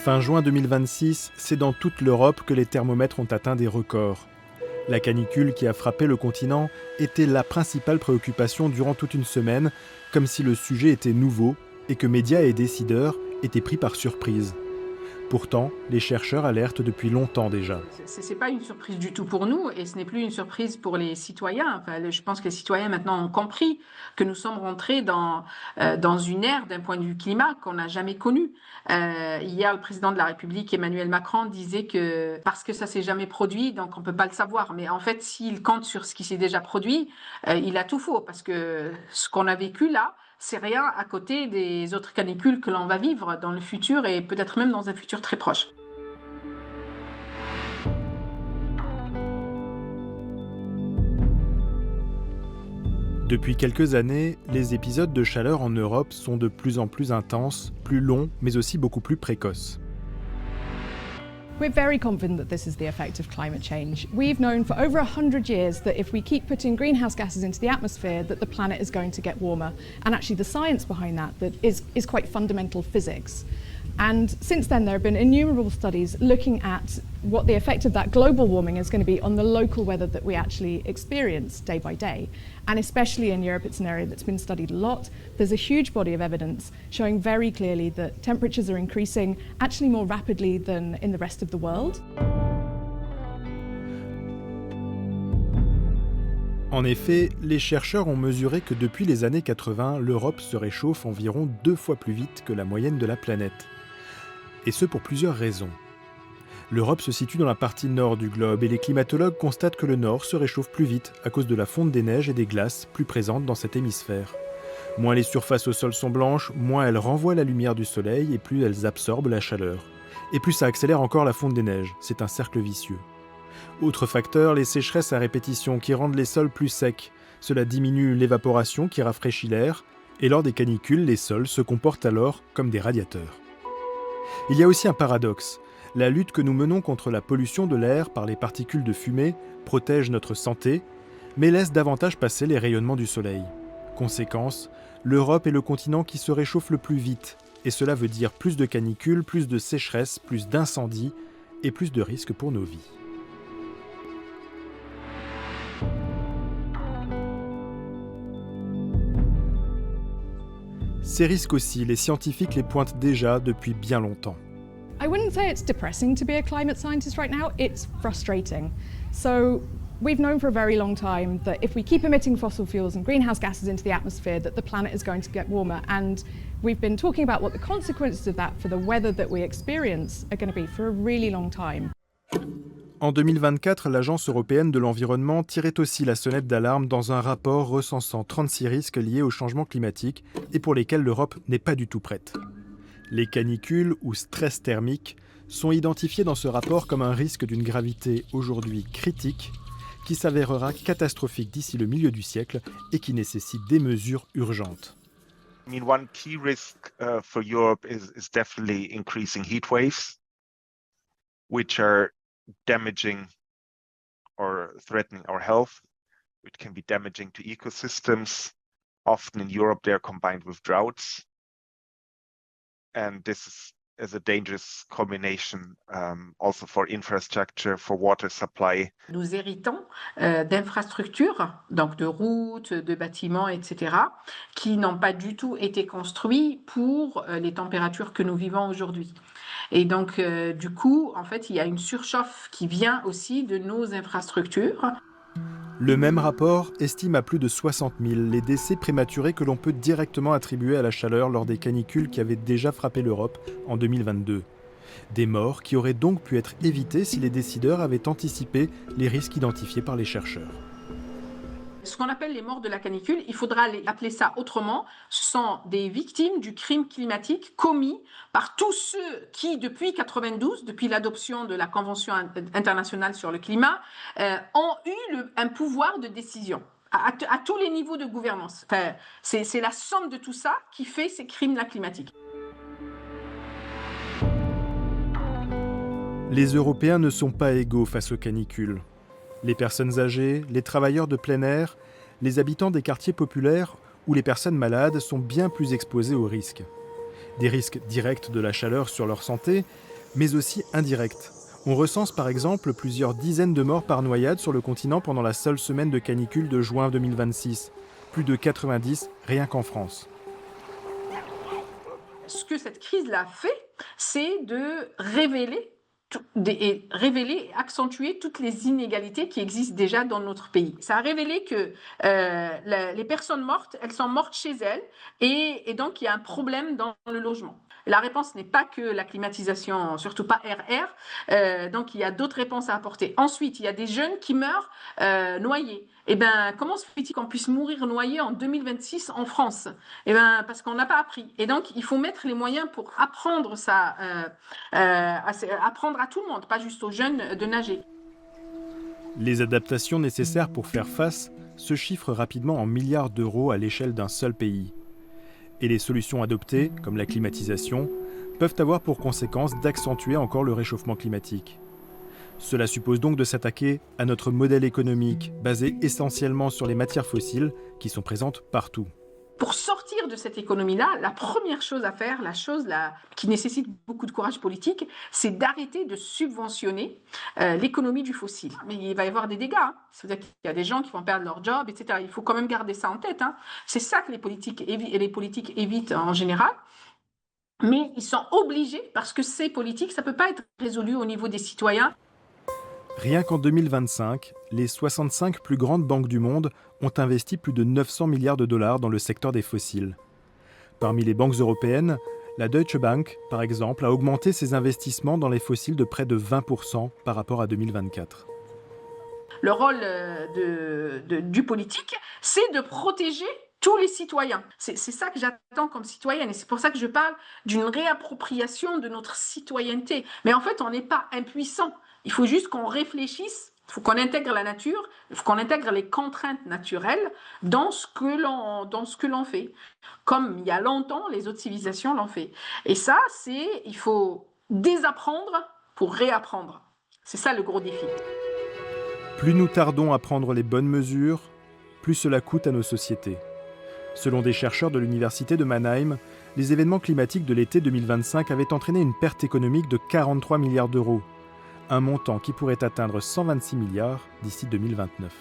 Fin juin 2026, c'est dans toute l'Europe que les thermomètres ont atteint des records. La canicule qui a frappé le continent était la principale préoccupation durant toute une semaine, comme si le sujet était nouveau et que médias et décideurs étaient pris par surprise. Pourtant, les chercheurs alertent depuis longtemps déjà. Ce n'est pas une surprise du tout pour nous et ce n'est plus une surprise pour les citoyens. Enfin, je pense que les citoyens maintenant ont compris que nous sommes rentrés dans une ère d'un point de vue climat qu'on n'a jamais connue. Hier, le président de la République, Emmanuel Macron, disait que parce que ça ne s'est jamais produit, donc on ne peut pas le savoir. Mais en fait, s'il compte sur ce qui s'est déjà produit, il a tout faux parce que ce qu'on a vécu là, c'est rien à côté des autres canicules que l'on va vivre dans le futur et peut-être même dans un futur très proche. Depuis quelques années, les épisodes de chaleur en Europe sont de plus en plus intenses, plus longs, mais aussi beaucoup plus précoces. We're very confident that this is the effect of climate change. We've known for over 100 years that if we keep putting greenhouse gases into the atmosphere, that the planet is going to get warmer. And actually the science behind that is quite fundamental physics. And since then, there have been innumerable studies looking at what the effect of that global warming is going to be on the local weather that we actually experience day by day. And especially in Europe, it's an area that's been studied a lot. There's a huge body of evidence showing very clearly that temperatures are increasing actually more rapidly than in the rest of the world. En effet, les chercheurs ont mesuré que depuis les années 80, l'Europe se réchauffe environ 2 fois plus vite que la moyenne de la planète. Et ce pour plusieurs raisons. L'Europe se situe dans la partie nord du globe et les climatologues constatent que le nord se réchauffe plus vite à cause de la fonte des neiges et des glaces plus présentes dans cet hémisphère. Moins les surfaces au sol sont blanches, moins elles renvoient la lumière du soleil et plus elles absorbent la chaleur. Et plus ça accélère encore la fonte des neiges, c'est un cercle vicieux. Autre facteur, les sécheresses à répétition qui rendent les sols plus secs. Cela diminue l'évaporation qui rafraîchit l'air, et lors des canicules, les sols se comportent alors comme des radiateurs. Il y a aussi un paradoxe. La lutte que nous menons contre la pollution de l'air par les particules de fumée protège notre santé, mais laisse davantage passer les rayonnements du soleil. Conséquence, l'Europe est le continent qui se réchauffe le plus vite, et cela veut dire plus de canicules, plus de sécheresses, plus d'incendies et plus de risques pour nos vies. Ces risques aussi, les scientifiques les pointent déjà depuis bien longtemps. I wouldn't say it's depressing to be a climate scientist right now, it's frustrating. So we've known for a very long time that if we keep emitting fossil fuels and greenhouse gases into the atmosphere, that the planet is going to get warmer. And we've been talking about what the consequences of that for the weather that we experience are going to be for a really long time. En 2024, l'Agence européenne de l'environnement tirait aussi la sonnette d'alarme dans un rapport recensant 36 risques liés au changement climatique et pour lesquels l'Europe n'est pas du tout prête. Les canicules ou stress thermique sont identifiés dans ce rapport comme un risque d'une gravité aujourd'hui critique qui s'avérera catastrophique d'ici le milieu du siècle et qui nécessite des mesures urgentes. I mean, one key risk for Europe is definitely increasing heat waves, which are damaging or threatening our health, which can be damaging to ecosystems. Often in Europe, they are combined with droughts. And this is a dangerous combination also for infrastructure, for water supply. Nous héritons d'infrastructures, donc de routes, de bâtiments, etc., qui n'ont pas du tout été construits pour les températures que nous vivons aujourd'hui. Et donc, du coup, en fait, il y a une surchauffe qui vient aussi de nos infrastructures. Le même rapport estime à plus de 60 000 les décès prématurés que l'on peut directement attribuer à la chaleur lors des canicules qui avaient déjà frappé l'Europe en 2022. Des morts qui auraient donc pu être évitées si les décideurs avaient anticipé les risques identifiés par les chercheurs. Ce qu'on appelle les morts de la canicule, il faudra appeler ça autrement. Ce sont des victimes du crime climatique commis par tous ceux qui, depuis 92, depuis l'adoption de la Convention internationale sur le climat, ont eu un pouvoir de décision à tous les niveaux de gouvernance. Enfin, c'est la somme de tout ça qui fait ces crimes-là climatiques. Les Européens ne sont pas égaux face aux canicules. Les personnes âgées, les travailleurs de plein air, les habitants des quartiers populaires ou les personnes malades sont bien plus exposés aux risques. Des risques directs de la chaleur sur leur santé, mais aussi indirectes. On recense par exemple plusieurs dizaines de morts par noyade sur le continent pendant la seule semaine de canicule de juin 2026. Plus de 90 rien qu'en France. Ce que cette crise-là fait, c'est de révéler et accentuer toutes les inégalités qui existent déjà dans notre pays. Ça a révélé que les personnes mortes, elles sont mortes chez elles et donc il y a un problème dans le logement. La réponse n'est pas que la climatisation, surtout pas RR, donc il y a d'autres réponses à apporter. Ensuite, il y a des jeunes qui meurent noyés. Eh bien, comment se fait-il qu'on puisse mourir noyé en 2026 en France? Eh bien, parce qu'on n'a pas appris. Et donc, il faut mettre les moyens pour apprendre ça, apprendre à tout le monde, pas juste aux jeunes, de nager. Les adaptations nécessaires pour faire face se chiffrent rapidement en milliards d'euros à l'échelle d'un seul pays. Et les solutions adoptées, comme la climatisation, peuvent avoir pour conséquence d'accentuer encore le réchauffement climatique. Cela suppose donc de s'attaquer à notre modèle économique, basé essentiellement sur les matières fossiles qui sont présentes partout. Pour sortir de cette économie-là, la première chose à faire, la chose qui nécessite beaucoup de courage politique, c'est d'arrêter de subventionner l'économie du fossile. Mais il va y avoir des dégâts. C'est-à-dire qu'il y a des gens qui vont perdre leur job, etc. Il faut quand même garder ça en tête. C'est ça que les politiques évitent en général. Mais ils sont obligés, parce que ces politiques, ça ne peut pas être résolu au niveau des citoyens. Rien qu'en 2025, les 65 plus grandes banques du monde ont investi plus de 900 milliards de dollars dans le secteur des fossiles. Parmi les banques européennes, la Deutsche Bank, par exemple, a augmenté ses investissements dans les fossiles de près de 20% par rapport à 2024. Le rôle du politique, c'est de protéger tous les citoyens. C'est ça que j'attends comme citoyenne et c'est pour ça que je parle d'une réappropriation de notre citoyenneté. Mais en fait, on n'est pas impuissant. Il faut juste qu'on réfléchisse, il faut qu'on intègre la nature, il faut qu'on intègre les contraintes naturelles dans ce que l'on fait. Comme il y a longtemps, les autres civilisations l'ont fait. Et ça, il faut désapprendre pour réapprendre. C'est ça le gros défi. Plus nous tardons à prendre les bonnes mesures, plus cela coûte à nos sociétés. Selon des chercheurs de l'université de Mannheim, les événements climatiques de l'été 2025 avaient entraîné une perte économique de 43 milliards d'euros, un montant qui pourrait atteindre 126 milliards d'ici 2029.